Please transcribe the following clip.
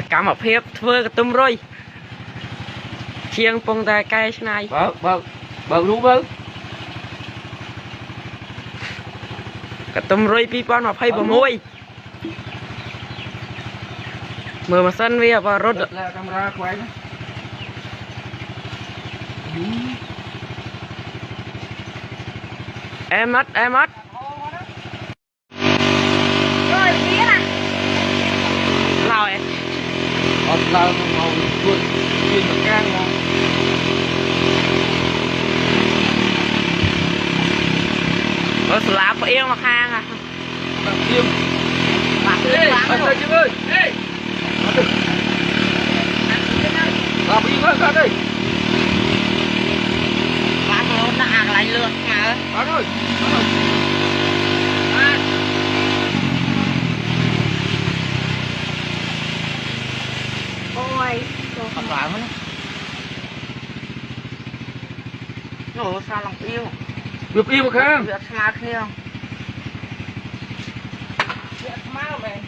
cắm ở phía thưa cái tôm rồi chiêng phong ta cây này bờ luôn bờ cái tôm rồi pi pon mà phay vào môi mở mà sân vi vào rốt là camera quay em mất rồi biết à nào em là màu luôn chuyên một can mà nó slap yêu mà khang à tiêm bạn cứ anh ơi chứ ơi làm gì ra đây bạn nó đã lại lượt mà bán rồi ôi thật lạ quá nổ sao lòng yêu việc yêu mà khang việc mà kia việc mà mày